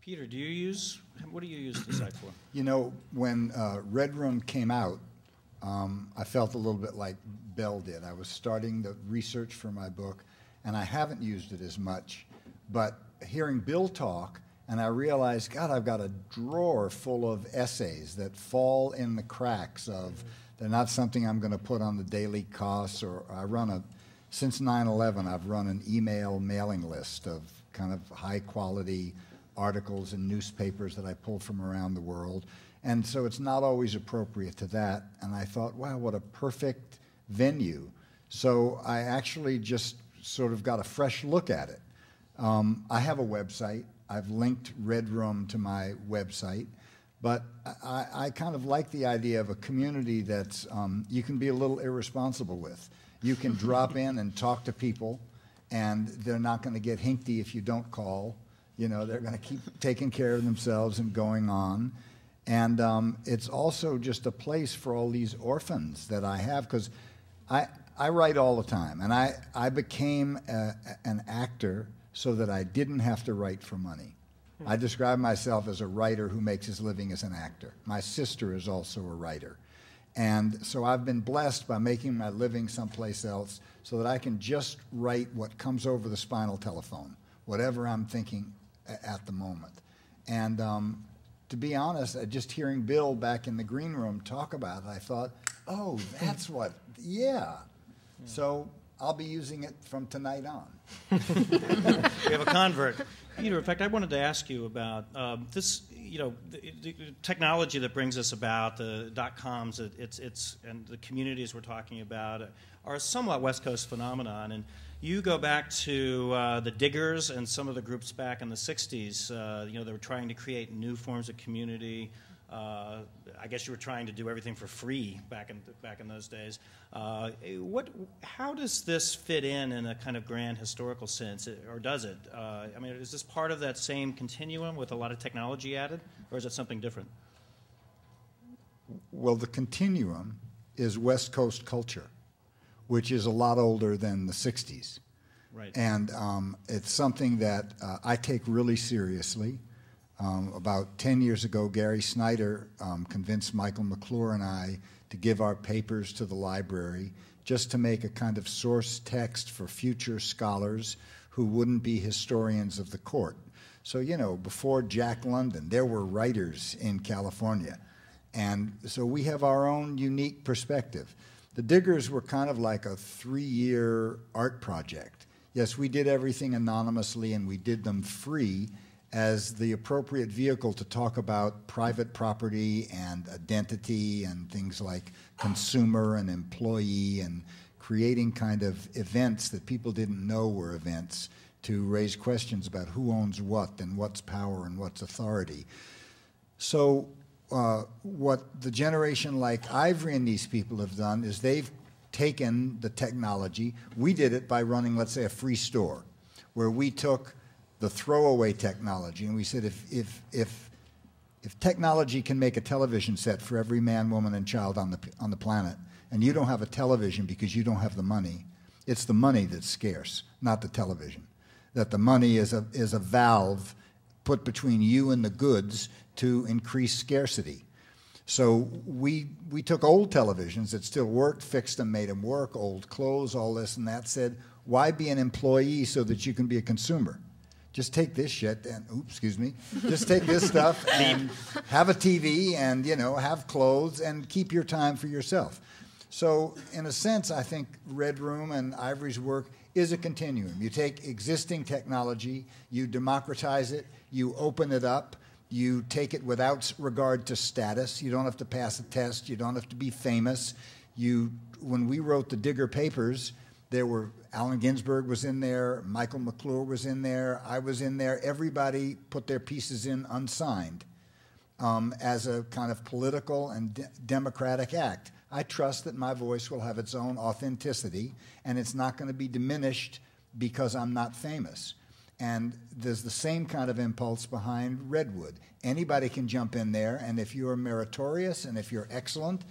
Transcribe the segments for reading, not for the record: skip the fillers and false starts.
Peter, what do you use the site for? You know, when Red Room came out, I felt a little bit like Bell did. I was starting the research for my book, and I haven't used it as much. But hearing Bill talk, and I realized, God, I've got a drawer full of essays that fall in the cracks of, they're not something I'm going to put on the daily costs, or since 9/11, I've run an email mailing list of kind of high quality articles in newspapers that I pull from around the world. And so it's not always appropriate to that. And I thought, wow, what a perfect venue. So I actually just sort of got a fresh look at it. I have a website. I've linked Red Room to my website. But I kind of like the idea of a community that's you can be a little irresponsible with. You can drop in and talk to people, and they're not going to get hinkty if you don't call. You know, they're going to keep taking care of themselves and going on. And it's also just a place for all these orphans that I have, because I write all the time. And I became an actor so that I didn't have to write for money. I describe myself as a writer who makes his living as an actor. My sister is also a writer. And so I've been blessed by making my living someplace else so that I can just write what comes over the spinal telephone, whatever I'm thinking at the moment. And to be honest, just hearing Bill back in the green room talk about it, I thought, oh, that's what, yeah. So I'll be using it from tonight on. We have a convert. Peter, in fact, I wanted to ask you about this, you know, the technology that brings us about, the .coms, and the communities we're talking about are a somewhat West Coast phenomenon. And you go back to the Diggers and some of the groups back in the 60s. You know, they were trying to create new forms of community. I guess you were trying to do everything for free back in those days. How does this fit in a kind of grand historical sense, or does it? I mean, is this part of that same continuum with a lot of technology added, or is it something different? Well, the continuum is West Coast culture, which is a lot older than the 60s. Right. And it's something that I take really seriously. About 10 years ago, Gary Snyder convinced Michael McClure and I to give our papers to the library just to make a kind of source text for future scholars who wouldn't be historians of the court. So, you know, before Jack London, there were writers in California. And so we have our own unique perspective. The Diggers were kind of like a 3-year art project. Yes, we did everything anonymously, and we did them free as the appropriate vehicle to talk about private property and identity and things like consumer and employee, and creating kind of events that people didn't know were events to raise questions about who owns what and what's power and what's authority. So what the generation like Ivory and these people have done is they've taken the technology. We did it by running, let's say, a free store, where we took the throwaway technology, and we said, if technology can make a television set for every man, woman, and child on the planet, and you don't have a television because you don't have the money, it's the money that's scarce, not the television. That the money is a valve put between you and the goods to increase scarcity. So we took old televisions that still worked, fixed them, made them work, old clothes, all this and that, said, why be an employee so that you can be a consumer? Just take this shit and, oops, excuse me, just take this stuff and have a TV and, you know, have clothes and keep your time for yourself. So in a sense, I think Red Room and Ivory's work is a continuum. You take existing technology, you democratize it, you open it up, you take it without regard to status. You don't have to pass a test. You don't have to be famous. When we wrote the Digger papers, there were, Allen Ginsberg was in there, Michael McClure was in there, I was in there. Everybody put their pieces in unsigned as a kind of political and democratic act. I trust that my voice will have its own authenticity, and it's not going to be diminished because I'm not famous. And there's the same kind of impulse behind Redwood. Anybody can jump in there, and if you're meritorious and if you're excellent,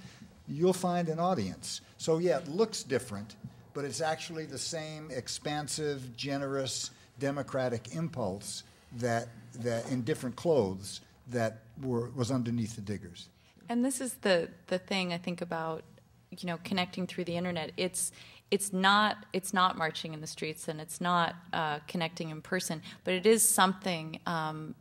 you'll find an audience. So yeah, it looks different, but it's actually the same expansive, generous, democratic impulse that that in different clothes that was underneath the diggers. And this is the thing I think about, connecting through the internet. It's not marching in the streets, and it's not connecting in person, but it is something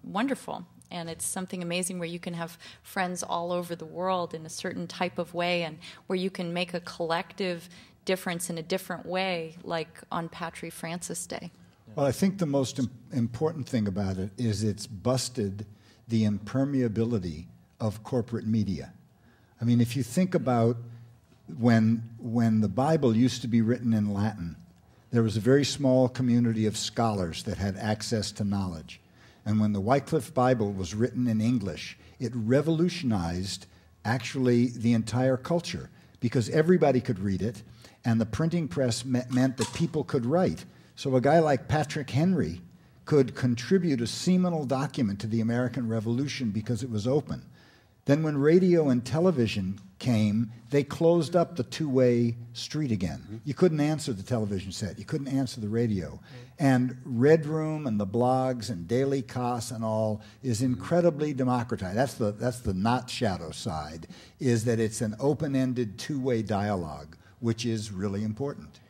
wonderful. And it's something amazing where you can have friends all over the world in a certain type of way, and where you can make a collective difference in a different way, like on Patrick Francis Day. Well, I think the most important thing about it is it's busted the impermeability of corporate media. I mean, if you think about when the Bible used to be written in Latin, there was a very small community of scholars that had access to knowledge. And when the Wycliffe Bible was written in English, it revolutionized actually the entire culture, because everybody could read it, and the printing press meant that people could write. So a guy like Patrick Henry could contribute a seminal document to the American Revolution because it was open. Then when radio and television came, they closed up the two-way street again. Mm-hmm. You couldn't answer the television set. You couldn't answer the radio. Mm-hmm. And Red Room and the blogs and Daily Kos and all is incredibly democratized. That's the not shadow side, is that it's an open-ended two-way dialogue, which is really important.